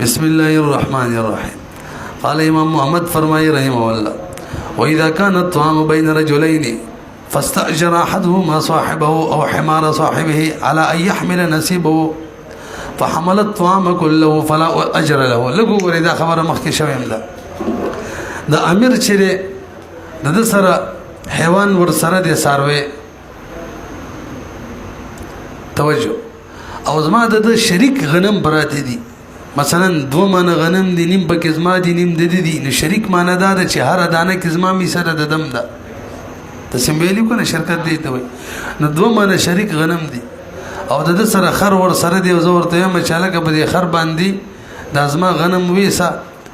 بسم الله الرحمن الرحيم. قال امام محمد فرمائے رحمه الله واذا كان الطعام بين رجلين فاستأجر احدهما صاحبه او حمار صاحبه على ان يحمل نصيبه فحمل الطعام كله فلا اجر له. لګو وردا خبره مخکې شویم ده د امیر چې د سره حیوان ور سره د ساروي توجه او زما د شریک غنم براته دي مثلا دو من غنم دي نیم پکې زما دي نیم د دي نو شریک معنی دا چې هر دانه کې زما می سره د دم ده تاسو ویلو کنه شرکت دی ته وي نو دو من شریک غنم دي او د سره خر ور سره دی زو ورته یم چې لکه په خر باندې د ازما غنم وېسا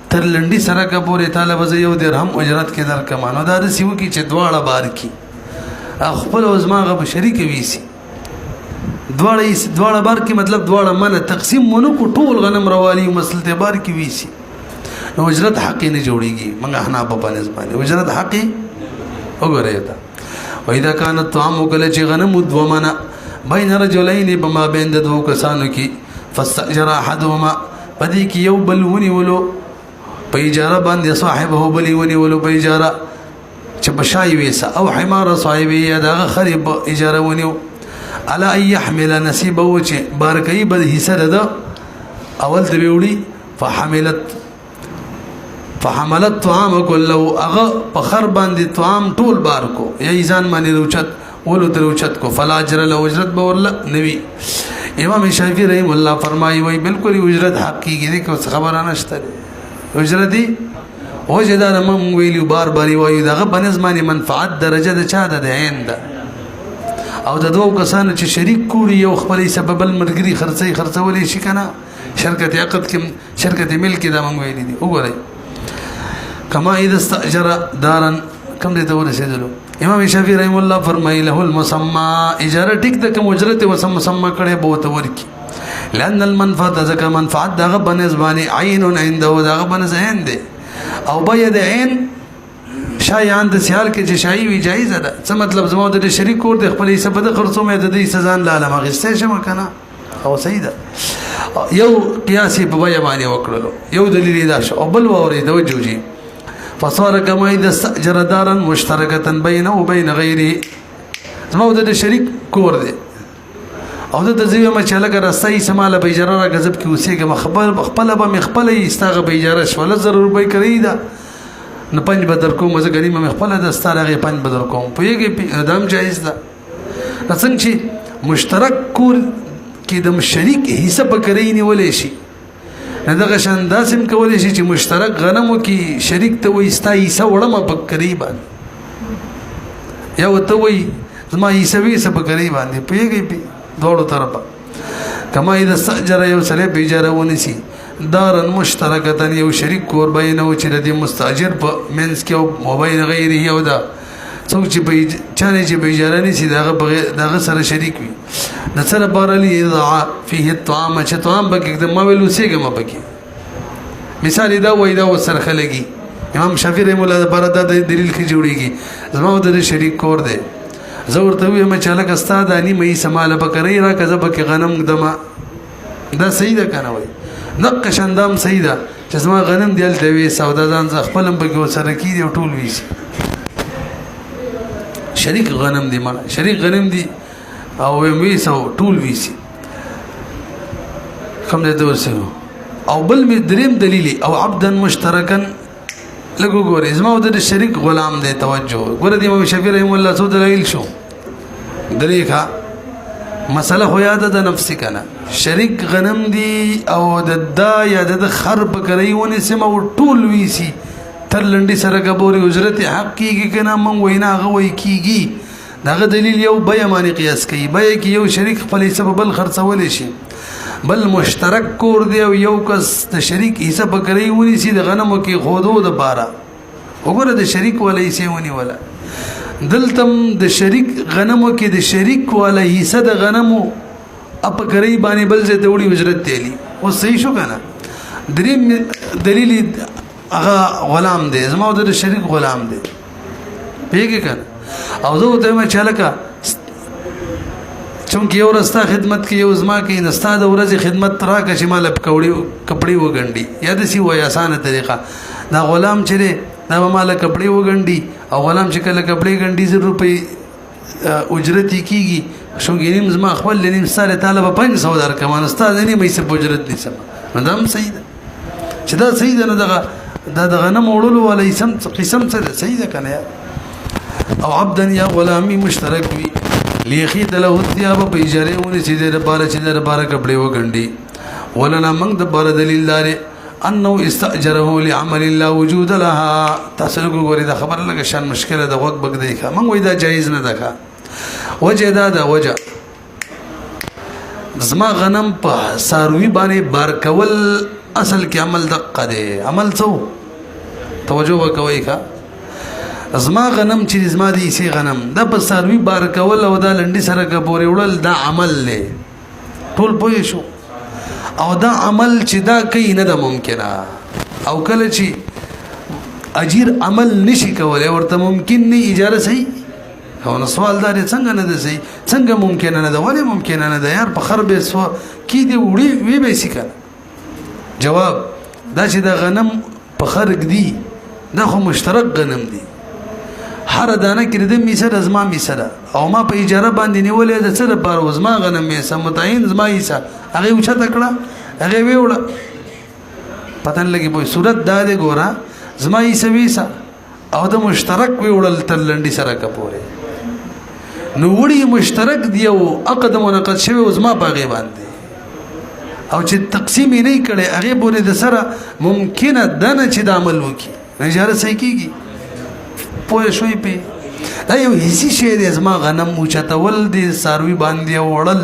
تر لنډي سره کا پورې طالب ز یو درهم اجرت کې در کمانو دا د سیو کې چې دواړه بار کی خپل ازما غو شریک وېسي دواړه بار کې مطلب دواړه منه تقسیم مونږ کو ټول غنم روالي مسلته بار کې وېسي نو اجرت حق نه جوړيږي موږ احنا په نسبانه اجرت حق وګورئ تا واذا كان الطعام کله چې غنم دومنه بین رجلین بما بین د دوه کسانو کې فاستاجر احدهما پدې کې یو بل ونیولو په اجاره باندې صاحبه بلی ونیولو په اجاره چې بشای ویسا او حمار صاحبه یا دغه خرب اجاره ونیو على ان يحمل نصيبه چې بارکې بد حصہ ده اول د ویوړي فحملت طعام كله اغه په خر باندې طعام ټول بار کو یا ایزان باندې روچت ولو دروچت کو فلا اجر له اجرت به ورله نوي. امام شافعي رحم الله فرمایي وای بالکل اجرت حقيقي دي کو خبره نشته اجرت دي او جدار مم ویلو بار بار وای دغه بنظماني منفعت درجه د چا د عین ده او د دوه کسانو چې شریک کوړي یو خپل سبب المرګري خرڅولې شي کنه شرکت عقد کې شرکت ملک دا مونږ ویلي دي وګورئ کما اذا استاجر دارا کم دې ته ورسېدلو. امام شافعي رحم الله فرمایي له المسمى اجاره ټیک د کوم اجرت مسمى کړي بوته ورکی لان المنفعه ذکر منفعت دغه بنسبانه عین عنده دغه بنس عین دي او بيد عین شایان د سیال کې چې شای وی جایز ده څه مطلب زموږ د شریک کور د خپل حساب د خرڅو مې د دې سزا نه لاله مغسته شم کنه او صحیح ده یو قیاسي په بیا باندې وکړلو یو دلیل دا شو او بل ووري توجه جی فصار كما اذا استاجر دارا مشتركه بينه وبين غيره زموږ د شریک کور دی او د ځوی ما چې لګ راستای سماله به اجاره را غضب کې اوسېګه خپل به مخبل ایستاغه به اجاره شول 1000 روپۍ کړی دا نه پنځ بدر کوم زه غنیمه مخبل د ستاره پنځ بدر کوم په یګي ادم جایز ده څنګه چې مشترک کور کې د شریک حصہ پکړی نیولې شي دغه شان داسم کولای شي چې مشترک غنمو کې شریک ته وي ستا حصہ وړم په قریبان یا وته وي زما حصہ وي سب قریبان دی پیږي دوړو طرفه کما اذا استاجر یو سره به اجاره ونسی دارن مشترکتن یو شریک کور بینه چې د مستاجر په منس کې او موبایل غیر یو دا څوک چې به چانه چې به اجاره نسی دغه سره شریک وي د سره بارلی اضاع فيه الطعام چې طعام بکې د ما ویلو سیګه ما بکې مثال دا وای دا وسرخه لګي امام شافعي رحم الله بردا د دلیل کې جوړیږي زما د شریک کور دی زور ته وي مې چاله استاد اني مې سماله بکرې را کزه بکې غنم دما دا صحیح ده کنه وای نقش اندام صحیح ده چې زما غنم دیل دی سودا ځان خپلم بکې وسره کې دی ټول وی شریک غنم دی ما شریک غنم دی او ویسو ټول ویسي کوم دې ورسره او بل می دریم دلیلی او عبدا مشترکا لګو ګورې زما د شریک غلام دی توجه ګور دې امام شافعي رحم الله سو دلیل شو دلیکا مسله خو یاد ده نفسي کنه شریک غنم دی او د دا یا د خرب کوي ونی سم او ټول ویسي تر لنډي سره کبوري اجرت حق کیږي کنه مونږ وینا غوي کیږي داغه دلیل یو بیا معنی قیاس کوي بیا کې یو شریک خپل سبب بل خرڅول شي بل مشترک کور دی او یو کس د شریک حساب کوي ونی سي د غنمو کې خودو د بارا وګوره د شریک ولې سي ونی ولا دلتم د شریک غنمو کې د شریک ولا حصہ د غنمو اپ کوي باندې بل زه دوړي اجرت تیلی او صحیح شو کنه دریم دلیل هغه غلام دی زما د شریک غلام دی پیګه کنه او زه ته ما چالکا چونکې یو ورځ ستا خدمت کې یو زما کې نو ستا د ورځې خدمت راکړه چې ما له کپړې وګنډي یا داسې وایي اسانه طریقه دا غلام چې دی دا به ما له کپړې وګنډي او غلام چې کله کپړې ګنډي 1000 روپۍ اجرت یې کېږي شونګې نیم زما خپل نیم ستا له تاله به 500 درکړم نو ستا د نیمه حصه په اجرت نیسم نو دا هم صحیح ده چې دا صحیح ده نو دا د غنم وړلو والا قسم څه ده صحیح ده که نه او عبدا یا غلامي مشترک وي لیخید له الثياب په اجاره ونیسي د لپاره چې د لپاره کپړې وګنډي ولنا موږ د بار دلیل دار انه استاجره لعمل لا وجود لها تاسو وګورئ دا خبر لګه شان مشکله د وخت بګ دی ښه موږ وای دا جایز نه ده وجه دا وجه زما غنم په ساروي باندې بار کول اصل کې عمل دقه دی عمل څو توجه وکوي ښه زما غنم چې زما دی سي غنم دا په ساروي بار کول او دا لنډي سره کپورې وړل دا عمل له ټول پوي شو او دا عمل چې دا کوي نه ده ممکنه او کله چې اجیر عمل نشي کولای ورته ممکن نه اجاره صحیح او نو سوال دا څنګه نه ده صحیح څنګه ممکن نه ده ولې ممکن نه ده یار په خر به سو کې دی وړي وی به سي کنه جواب دا چې دا غنم په خرګ دی دا خو مشترک غنم دی هر دانه کې د می سره زما می سره او ما په اجاره باندې نیولې د سره پر زما غنم می سم متعین زما یې هغه اوچا تکړه هغه ویوړه پتن لګي په صورت دا دی ګورا زما یې سويسا او د مشترک ویوړل تلندې سره کپوره نو وړي مشترک دی او عقد منعقد شوی زما باغې باندې او چې تقسیم نه کړي هغه بوله د سره ممکنه دنه چې د عمل وکي اجاره صحیح کیږي پوه شوي په دا یو هیڅ شی دی زما غنم اوچتول دی ساروي باندې وړل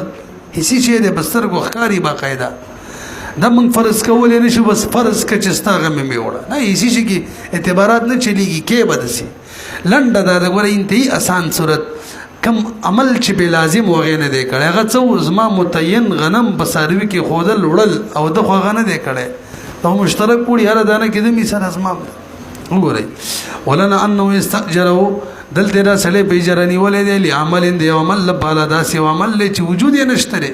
هیڅ شی دی بستر کو ښکاری باقاعده دا موږ فرض کولای نشو بس فرض ک چې ستاغه مې وړه نه هیڅ شي کې اعتبارات نه چلیږي کې بدسي لنډه دا غوړې انتهي آسان صورت کم عمل چې به لازم وغه نه دی کړي هغه څو زما متعین غنم په ساروي کې خودل وړل او د خو غنه دی کړي ته مشترک پوری هر دانه کې د می سره زما وګورئ ولنا انه استاجره دلته را سړی په اجرانی ولې دی لعمل دی عمل لپاره داسې عمل چې وجود یې نشته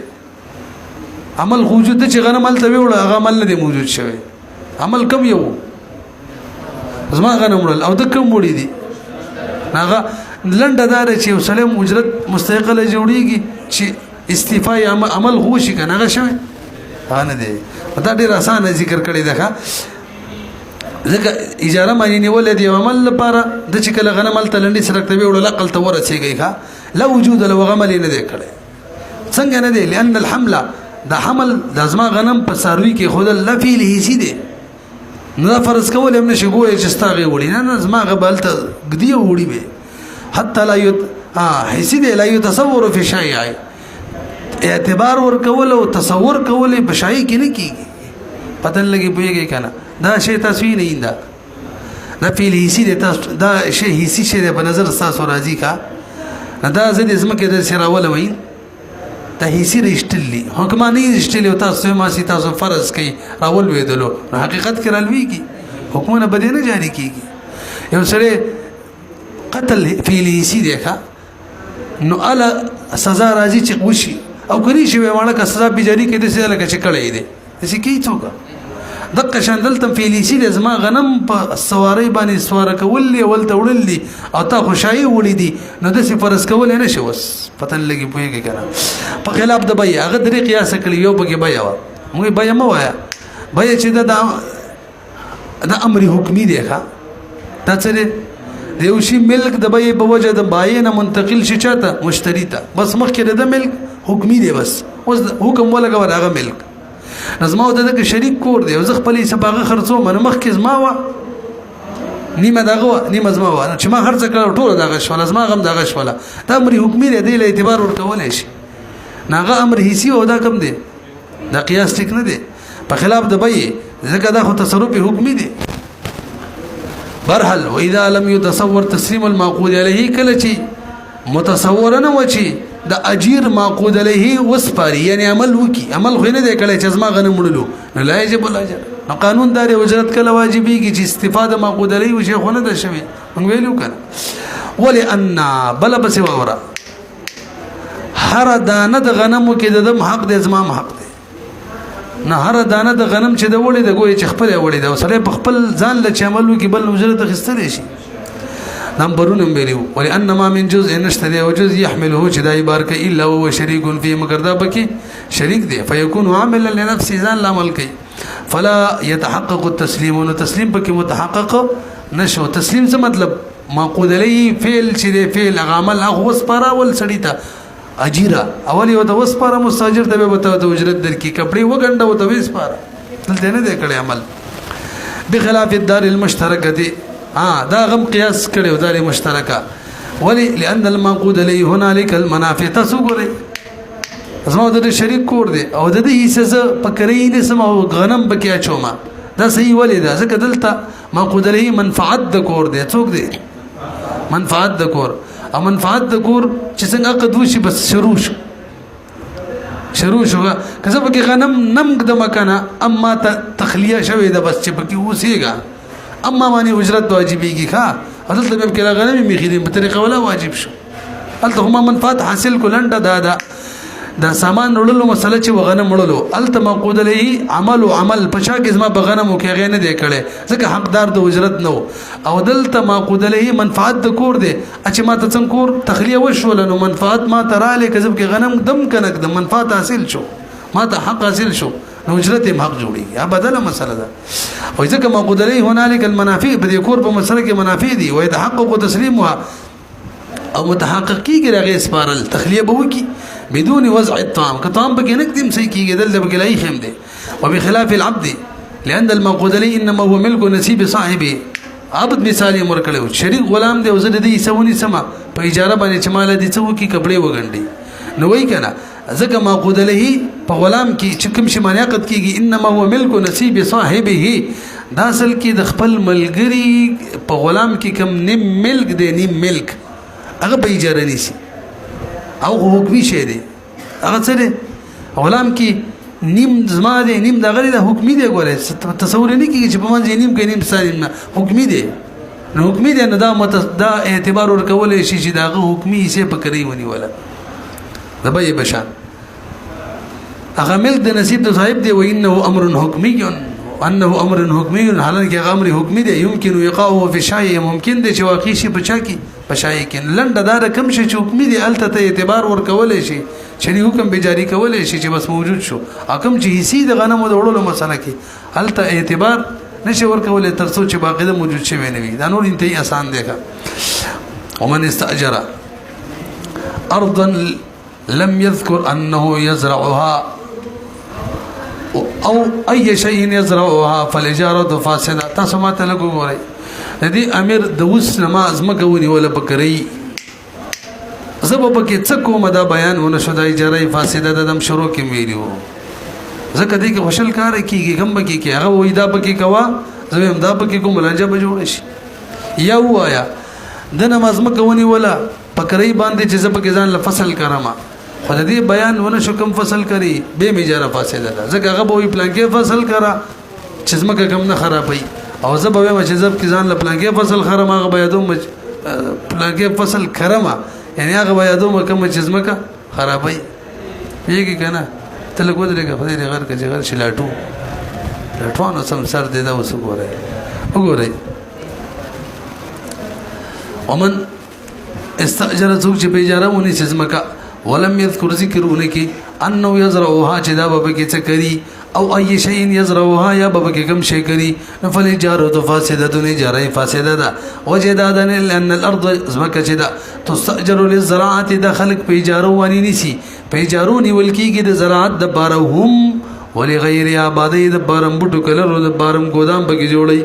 عمل وجود چې غنم مل ته وړه هغه عمل نه دی موجود شوی عمل کم یو زما غنم وړل او د کم وړي دي هغه لنډه دار چې وسلم اجرت مستقله جوړیږي چې استعفاء عمل خوشي کنه هغه شوی هغه نه دی دا ډیر اسانه ذکر کړی ده ځکه اجاره مانی نیولې دی عمل لپاره د چې کله غنم مل تلندې سره کوي وړل عقل ته ورسیږي ښا لا وجود له غمل نه دی کړي څنګه نه دی لئن الحمله د حمل د ازما غنم په ساروي کې خود الله فی الهسی دی نو فرض کول هم نشي ګوې چې ستاغه وړي نه ازما غبل ته غدي وړي به حتی لا یت هسی دی لا یتصور فی شیء اعتبار ور کول او تصور کول په شای کې نه کیږي پتن لګي پويږي کنه دا شی تصویر نه ایندا دا فعل هیڅ د دا شی هیڅ شی د نظر تاسو راځي کا دا زه د زمکه د سراول وای ته هیڅ رښتلی حکمانه رښتلی او تاسو ما سي تاسو فرض کوي راول ویدلو حقیقت کې رالويږي حکمونه بده نه جاری کیږي یو سره قتل فعل هیڅ دی ښا نو الا سزا راځي چې وشي او کړي شی وړه کا سزا به جاری کړي چې لکه چې کړي دي اسی کی څوک دغه شاندل تم فیلیسی د زما غنم په سواری باندې سوار کول لی ولته وړل او تا خوشای وړي دي نو د سفرس کول نه شي وس پتن لګي پويږي کنه په خلاف د بیا هغه درې قیاس کړی یو بګي بیا موږ بیا مو وایا بیا چې د امر حکمی دی ښا دا څه دی یو شی ملک د بیا په وجه د بای نه منتقل شي چاته مشتری ته بس مخکې د ملک حکمی دی بس اوس حکم ولګو هغه ملک نظمو د شریک کور دی زه خپل سباغه خرڅو من مخکې زما وا نیمه دغه نیمه زما وا چې ما خرڅ کړ ټول دغه شول زما غم دغه شول دا امر حکمی دی له اعتبار ورکول شي ناغه امر هیڅ او دا کم دی دا قیاس ټیک نه دی په خلاف د بې ځکه دا خو تصرف حکمی دی برحل واذا لم يتصور تسليم المعقود عليه کله چې متصور نه وچی د اجیر معقود علیه وسپاری یعنی عمل وکي عمل خو نه دی کړی چې زما غنم وړلو نه لا یجب الاجر قانون دار اجرت کله واجبېږي چې استفاده معقود علیه وشي خو نه ده شوی موږ ویلو کنه ولئن بل بس وره هر دانه د غنمو کې د حق د زما حق دی نه هر دانه د غنم چې د وړي د ګوي چې خپل وړي د وسره په خپل ځان له چملو کې بل اجرت خستلې شي نمبرونه ویلو ولئن ما من جزء نشتري او جزء يحمله چې دای بار کې الا هو شريك فيه مگر دا بکی شریک دی فيكون عاملا لنفسه ځان العمل کوي فلا يتحقق التسليم تسلیم پکې متحقق نشو تسلیم څه مطلب معقود علی فعل چې فعل عمل هغه وسپاره ول سړی ته اجیرا اولی وته وسپاره مستاجر ته به ته اجرت درکې کپڑے وګنده وته وسپاره دلته نه دی کړی عمل بخلاف الدار المشترکه دا غم قیاس کړو دار مشترکه ولی لان المعقود علی هنالك المنافع تسوغره زما د شریک کور دی او د دې حصہ پکړې نه سم او غنم بکیا چوما دا صحیح ولی دا ځکه دلته معقود علی منفعت د کور دی څوک دی منفعت د کور او منفعت د کور چې څنګه عقد وشي بس شروع شو کزه پکې غنم نم د مکانه اما تخلیه شوی د بس چې پکې اوسېګا اما باندې اجرت واجبېږي ښا اصل ته به غنم میخیرین په طریقه ولا واجب شو الته هم منفعت حاصل کولنده دا سامان وړلو مسله چې وغنم وړلو الته معقود علیه عمل پچا کې زما بغنمو کې غې نه دی کړي ځکه حقدار د اجرت نو او دلته معقود علیه منفعت د کور دی چې ما ته څنګه کور تخلیه وشول نو منفعت ما تراله کذب کې غنم دم کنک د منفعت حاصل شو ما ته حق حاصل شو نو اجرت هم حق جوړي یا بدله مسله ده او ځکه معقود علیه هنالك المنافع په دې کور په مسله کې منافع دي او يتحقق تسليمها او متحقق کیږي راغې سپارل تخلیه به وکي بدون وضع الطعام كطعام بقى نقدم سيكي دل بقى لا يخم ده وبخلاف العبد لأن المعقود عليه إنما هو ملك نصيب صاحبه عبد مثال امر کړو شریک غلام دی وزد دی سونی سما په اجاره باندې چمال دي څو کی کپڑے وګنډي نو وای کنه ځکه معقود عليه په غلام کې چې کوم شي مانعقد کیږي انما هو ملك نصيب صاحبه دا اصل کې د خپل ملګری په غلام کې کوم نیم ملک دی نیم ملک هغه په اجاره نشي او حکمی شی دی هغه څه دی غلام کې نیم زما دی نیم د غری د حکمی دی ګوره تصور نه کیږي چې په منځ نیم کې نیم سالم نه حکمی دی نو حکمی دی نه دا اعتبار ورکول شي چې دا حکمی یې په کری ونی ولا د به بشان هغه ملک د نصیب د صاحب دی و انه امر حکمی انه امر حکمی حالانکه امر حکمی دی يمكن يقعه في شيء ممکن دی چې واقع شي بچا کی پشای کې لنډه دا کم شي چې حکمی دی الته ته اعتبار ورکول شي چې حکم به جاری کول شي چې بس موجود شو حکم چې حصي د غنمو د وړلو مسله کې الته اعتبار نشي ورکول تر څو چې باقی د موجود شي نه وي دا نور انتهي آسان دی ومن استاجر ارضا لم يذكر انه يزرعها او اي شيء يزرعها فالاجاره فاسده تاسو ماته لګورئ دې امیر د اوس نماز مګونی ولا بکری زبب کې څه کومه دا بیان ونه شو د اجاره فاسده د دم شروع کې ویلو ځکه دې کې خوشل کار کیږي کوم کې هغه وې دا پکې کوا زم دا پکې کوم لنجه به جوړ شي یا وایا د نماز مګونی ولا بکری باندې چې زبب کې ځان له فصل کرما خو دې بیان ونه شو کوم فصل کری به اجاره فاسده ده ځکه هغه به پلان کې فصل کرا چې زمکه کم نه خرابای او زه به چې زب کې ځان له پلانګي فصل خرمه هغه به یادوم پلانګي فصل خرمه یعنی هغه به یادوم کوم چې زمکه خرابای یېږي کنه تل کو درګه په دې غر کې غر شلاټو لاټوانو سم سر دې دا وګورئ ومن استاجر څوک چې په اجاره ونی چې زمکه ولم يذكر ذکرونه کې انه يزرعها چې دا به کې څه کوي او اي شيء يزرعها يا بابك كم شيء كري فالإجارة فاسدة إجارة فاسدة وجدادا لأن الأرض زمكة جدا تستأجر للزراعة دخلك بإجارة وانيسي بإجاروني والكيك دا زراعة دبارهم ولغيرها بعدي دبارم بوتو کلر دبارم گودام بکی جوړي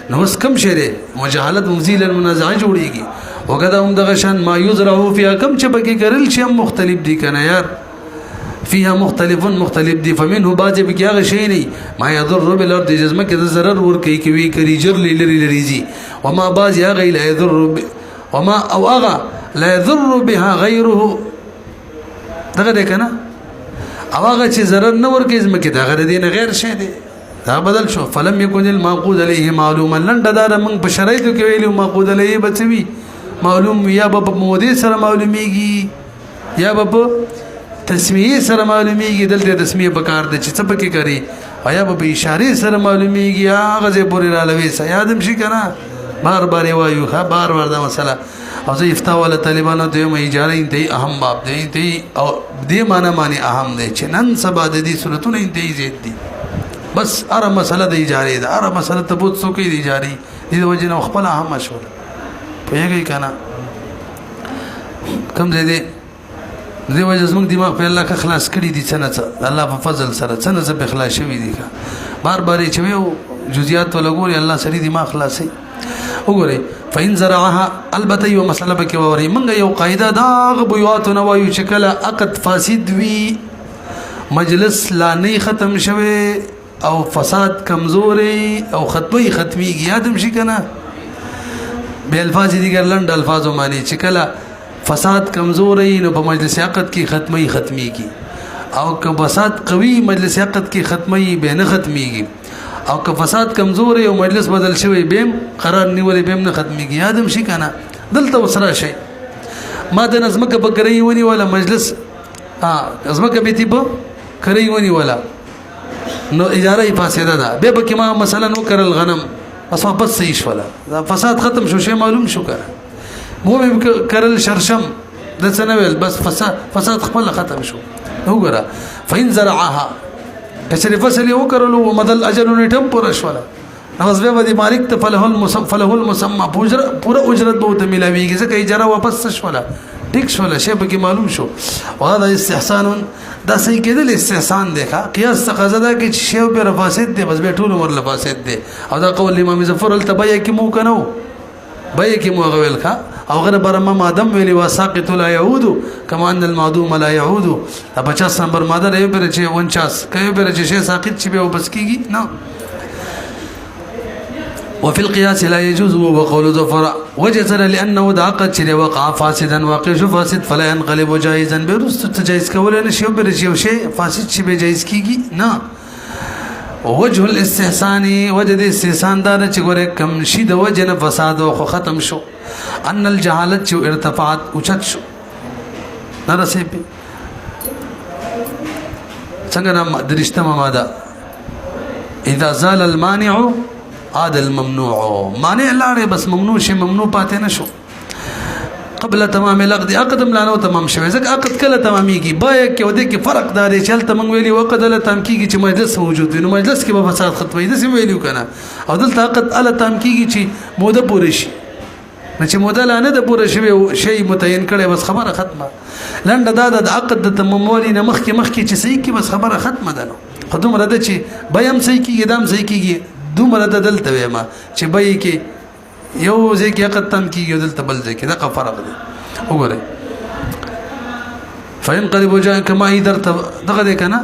نو اس کم شي ده مجاهلت مزيل المنازعه جوړيږي وکدا هم دغه شان ما يزرع فيها کم چې بکی کرل شي مختلف دي کنه یار فيها مختلف دي فمنه باجب کې هغه شي نه ما يضر بالارض جسمه کې ضرر ور کوي کوي کری جر لريزي وما باز هغه لا يضر وما او هغه لا يضر بها غيره دغه ده کنه او هغه چې ضرر نه ور کوي زمکه دا غره دین غیر شي دي دا بدل شو فلم يكن المعقود عليه معلوما لنډه دا من په شرایطو کې ویلو معقود عليه بچوي معلوم یا په مودې سره معلومیږي یا به په تسمیه سره معلومیږي دلته تسمیه پکار دی چې څه پکې کوي یا به په اشارې سره معلومیږي هغه ځای پورې رالوي څه یادم شي که نه بار بار یې وایو ښه بار بار دا مسله او زه افتا والا طالبانو ته یم اجاره انتهایي اهم باب دی انتهایي او دې معنی باندې اهم دی چې نن سبا د دې صورتونه انتهایي زیات دي بس هره مسله د اجارې ده هره مسله تبوت څوک یې د اجارې دې د وجې نه خپله اهمه شوله پوهېږئ که نه کوم ځای دی د دې وجه زموږ دماغ په الله که خلاص کړي دي څه نه څه د الله په فضل سره څه نه څه پې خلاص شوي دي که بار بار یې چې وی جزیات وله ګوري الله سړي دماغ خلاصوي وګورئ فإن زرعها البته یو مسله پکې واورئ موږ یو قاعده د هغه بیعاتو نه وایو چې کله عقد فاسد وي مجلس لا نه ختم شوی او فساد کمزوري او ختمیږي یادم شي که نه بې الفاظ دیگر لنډ الفاظو معنی چې کله فساد کمزوري نو په مجلس عقد کې ختمیږي او که فساد قوي مجلس عقد کې ختمي به نه ختمیږي او که فساد کمزوري او مجلس بدل شوی بهم قرار نیولې بهم نه ختمیږي یادم شي که نه دلته وسره شي ما د نظمکه په کرۍ ونیوله مجلس ځمکه مې تي په کرۍ ونیوله نو اجاره یې فاسده ده بیا پکې ما مثلا وکرل غنم بس واپس صحیح شوله دا فساد ختم شو شی معلوم شو که مو مې کرل شرشم د څه نه ویل بس فساد خپله ختم شو وګوره فإن زرعها کچرې فصل یې وکرلو ومدل اجل نیټم پوره شوله نو اوس بیا به د مالک ته فله المسمى پوره اجرت به ورته میلاویږي ځکه اجاره واپس شوله ټیک شوله شی پکې معلوم شو وهذا استحسان دا صحیح کېدل استحسان دی ښه قیاس تقاضا ده کې چې شی بیا فاسد دی بس بیا ټول عمر له فاسد دی او دا قول امام ظفر هلته بیه کې مو که نه و بیه کې مو هغه ویل ښه او غره بر ما مادم ویلی وساقط لا يعود كما ان المعدوم لا يعود 50 نمبر ماده یو پر چې 49 کيو پر چې شی ساقط چې به وبس کیږي نه وفي القياس لا يجوز وقول ظفر وجزر لانه عقد چې وقع فاسدا واقع شو فاسد فلا ينقلب جائزا برست جائز کول نه شی پر چې شی فاسد چې به جائز کیږي نه وجه الاستحسان وجد استحسان دار چې ګوره کم شي د وجه نه فساد او ختم شو ان الجهالت چې ارتفاعت اوچت شو نه رسې څنګه نام درشتمه ماده اذا زال المانع عاد الممنوع مانع لاړې بس ممنوع شي ممنوع پاتې نه شو قبل تمام العقد عقد ملانو تمام شوی ځکه عقد کله تمامېږي باید کې ودې کې فرق داري چې هلته موږ ویلي وقت له تم کېږي چې مجلس موجود وي نو مجلس کې به فساد ختموي داسې ویلي که نه او دلته عقد اله تم کېږي چې موده پوره شي نو چې موده لا نه ده پوره شوې شی متعین کړی بس خبره ختمه لنډه دا ده د عقد د تماموالي نه مخکې چې صحیح کړي بس خبره ختمه ده نو خو دومره ده چې بیه هم صحیح کېږي دا هم صحیح کېږي دومره ده دلته وایم چې بیې کې یو ځای کې عقد تم کېږي او دلته بل ځای کې دغه فرق دی وګورئ فینقلب جائز کما اذا دغه دی که نه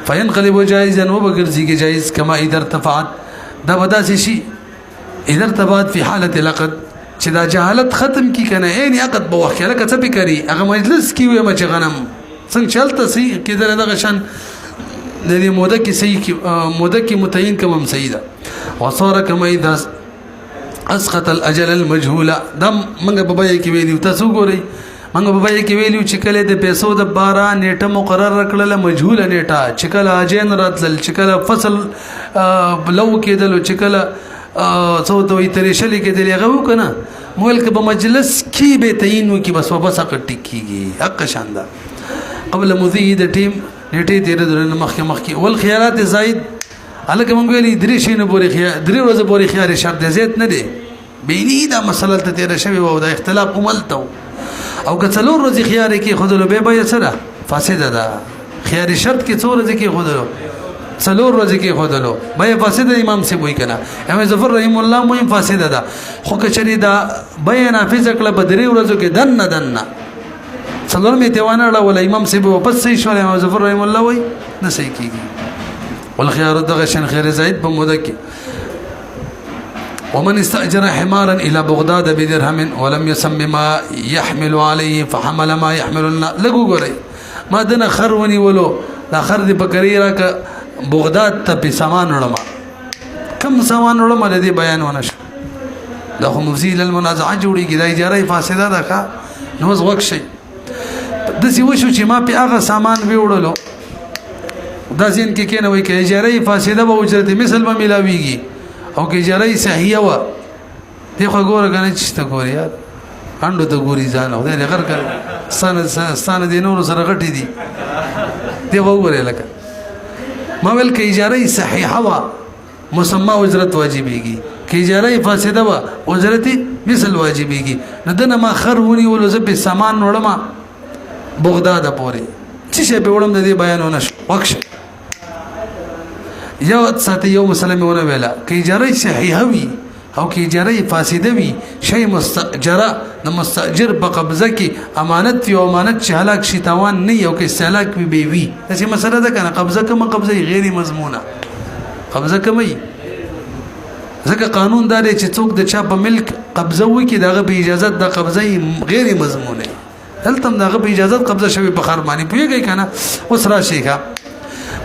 فینقلب جائزا وبګرځېږي جایز کما اذا ارتفعت دا به داسې شي اذا ارتفعت في حالة العقد چې دا جهالت ختم کی کنه عین عقد په وخت لکه څه پکري هغه مجلس کې وي چې غنم څنګه چلته صحیح کېدل دغه شان د دې موده کې صحیح موده کې متعین کوم صحیح ده وصار کما اذا اسقط الاجل المجهول دم منګه په بای کې ویلو تاسو ګورئ منګه په بای کې ویلو چې کله د پیسو د 12 نیټه مقرر کړل مجهوله نیټه چې کله اجین راتل چې کله فصل لو کېدل چې کله څو دوی ترېشلې کېدل هغه وکنه ملک په مجلس کې به تعین وکي بس واپس اکټ کیږي حق شاندار قبل مزید ټیم نیټه تیر درنه مخکې والخيارات زائد الکه مونږ ویلي درې شینه پورې درې ورځې پورې خيار شرط زیات نه دی بینی دا مسله ته تیر شوی او دا اختلاف عملته او که څلور ورځې خيار کې خودلو به به سره فاسده ده خيار شرط کې څو ورځې کې خودلو څلور ورځې کې خودلو به فاسده امام سی وای کنه امام ظفر رحم الله مهم فاسده ده خو کچری دا به نافذ کړه په درې ورځو کې دنه څلور می دیوانه ولا امام سی واپس صحیح شو امام ظفر رحم الله وای نه صحیح کیږي والخيار دغه شن خیر زائد په موده کې ومن استأجر حمارا الى بغداد بدرهم ولم يسم ما يحمل عليه فحمل ما يحمل لګو ګورئ ما دنه خرونی ولو دا خر دی بکری را ک بغداد ته په سامان وړم کم سامان وړم د دې بیان ونه شو دا خو مفصیل المنازعه جوړیږي دا اجاره فاسده ده کا نو وس وخت شي داسې وشو چې ما په هغه سامان ویوړلو دا ځین کې کېنه وایي که اجاره فاسده به اجرت مثل به میلاویږي او که اجاره صحیحه وه دی خو ګوره که نه چې ته ګورې یار انډو ته ګوري ځان خدای دې غر کړ ستانه دې نورو سره غټې دي دی خو وګورې لکه ما ویل که اجاره صحیحه وه مسمى اجرت واجبېږي که اجاره فاسده وه اجرت مثل واجبېږي نو دنه ما خر ونیولو زه پې سامان وړم بغداده پورې څه شی پې وړم د دې بیان ونه شو وکشه یو ساتي یو مسله مې ونه ویله که اجاره صحیحه وي او که اجاره فاسده وي شی مستاجره د مستاجر په قبضه کې امانت وي او امانت چې هلاک شي تاوان نه وي او که استهلاک به وي داسې مسله ده که نه قبضه کومه قبضه غیر مضمونه قبضه کوي ځکه قانون دا دی چې څوک د چا په ملک قبضه وکړي د هغه په اجازت د قبضه غیر مضمونه دلته هم د هغه په اجازت قبضه شوي په خر باندې پوهېږئ که نه اوس راشئ ښه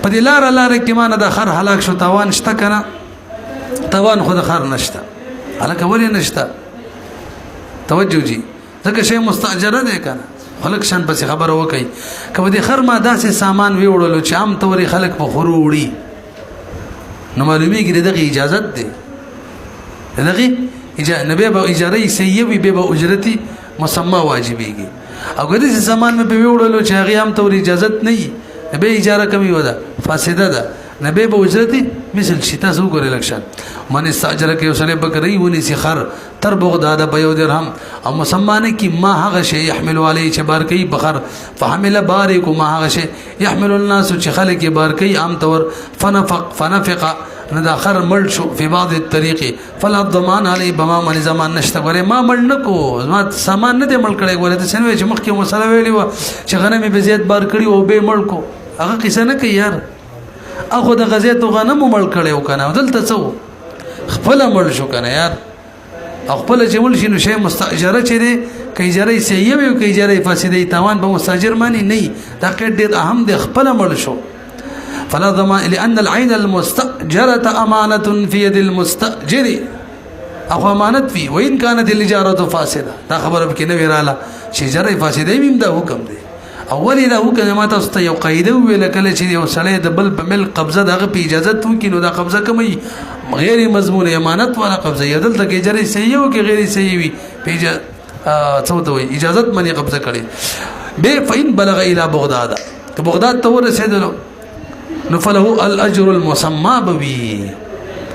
په دې لاره کې ما نه د خر هلاک شو تاوان شته که نه تاوان خو د خر نشته هلکه ولې نشته توجه جي ځکه شی مستاجره دی که نه خلک شان پسې خبره وکړي که په دې خر ما داسې سامان ویوړلو چې عام طورې خلک په خورو وړي نو معلومیږي د دغې اجازت دی د دغې نه بیا به اجاره صحیحه وي بیا به اجرتي مسمه واجبېږي او که داسې سامان مې پې ویوړلو چې هغې عام طور اجازت نه وي نه بیا اجاره کمې وه ده فاسده ده نه بیا به اجرتي مثل شي تاسو وګورئ لږ شان من استاجره که یو سړی بکرۍ ونیسي خر تر بغداده په یو درهم او مسمه نه کي ما هغه شی یحمل علیه چې بار کوي په خر فحمل بارکو ما هغه شی یحمل الناس چې خلک یې بار کوي عام طور فنفق نه دا خر مړ شو په بعض طریقې فلا ضمان علی بما من زمان نشته غره ما مړ نه کو ما سامان نه دی مړ کړی غره ته څنګه چې مخکې مسله ویلی و چې غنم به زیات بار کړی او به مړ کو هغه قصه نه کوي یار اخو د غزیت غنم مړ کړی او کنه دلته څه خپل مړ شو کنه یار خپل چې مړ شي نو شی مستاجره چې دی که اجاره صحیحه وي او که اجاره فاسده تاوان به مستاجر باندې نه دا قید ډېر اهم دی خپل مړ شو فلا ضمان لأن العين المستأجرة أمانة في يد المستأجر أخو أمانة فيه وإن كانت الإجارة فاسدة دا خبر بك نوي رالا شي إجارة فاسدة ميم دا حكم دي أولي دا حكم ما تستا يو قاعده ویل کله چې یو سړی د بل په ملک قبضه دغه په اجازه وکړي نو دا قبضه کوي غیر مضمون امانت والا قبضه یدل ته اجاره صحیح او کې غیر صحیح وي په څه ته وي اجازه باندې قبضه کړي به فإن بلغ إلى بغداد ته بغداد ته ورسېدلو نو فله الاجر المسمى بوي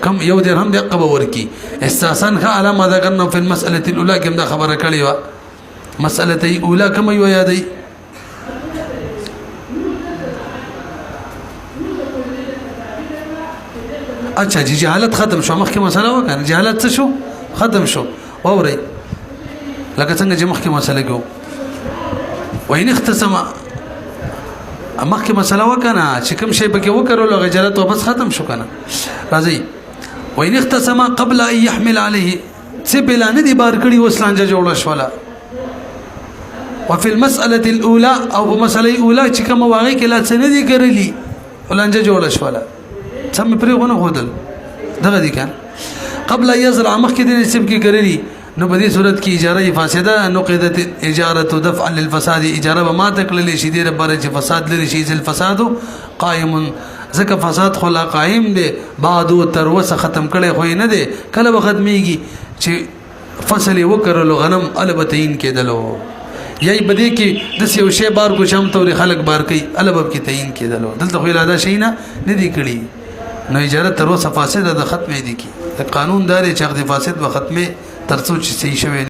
كم یو درهم د قبه ورکی استحسان خ علامه ذکرنا في المساله الاولى کوم دا خبره کړی و مساله الاولى کوم یو یادې اچھا جی جهالت ختم شو مخکې مسله وکړه جهالت څه شو ختم شو اوري لکه څنګه چې مخکې مسله کو وین اختصم مخکې مسله وکنه چې کوم شی پکې وکړو لغه جلت او بس ختم شو کنه راځي وین اختصم قبل ان يحمل عليه څه بلا نه دی بار کړي وسلانجه جوړه شولا وفي المساله الاولى او مساله الاولى چې کوم واقع کې لا څه نه دی کړلی ولانجه جوړه شولا سم پرې غونه هودل دغه دي کنه قبل يزرع مخکې د نسب کې کړلی نو په دې صورت کې اجاره فاسده نقیدت اجاره دفع للفساد اجاره به ما تکلل شي دې لپاره چې فساد لري شي چې الفساد قائم ځکه فساد خو لا قائم دی بعد تر وسه ختم کړي خو نه دی کله به ختميږي چې فصل وکړلو غنم البتین کېدلو یای بده کې د یو شی بار کو شام تور خلک بار کوي البب کې تعین کېدلو دلته خو اراده شي نه دی کړی نو اجاره تر وسه فاسده د ختمې دي کی قانون دار چې عقد فاسد و ختمه ترڅو چې صحیح شوی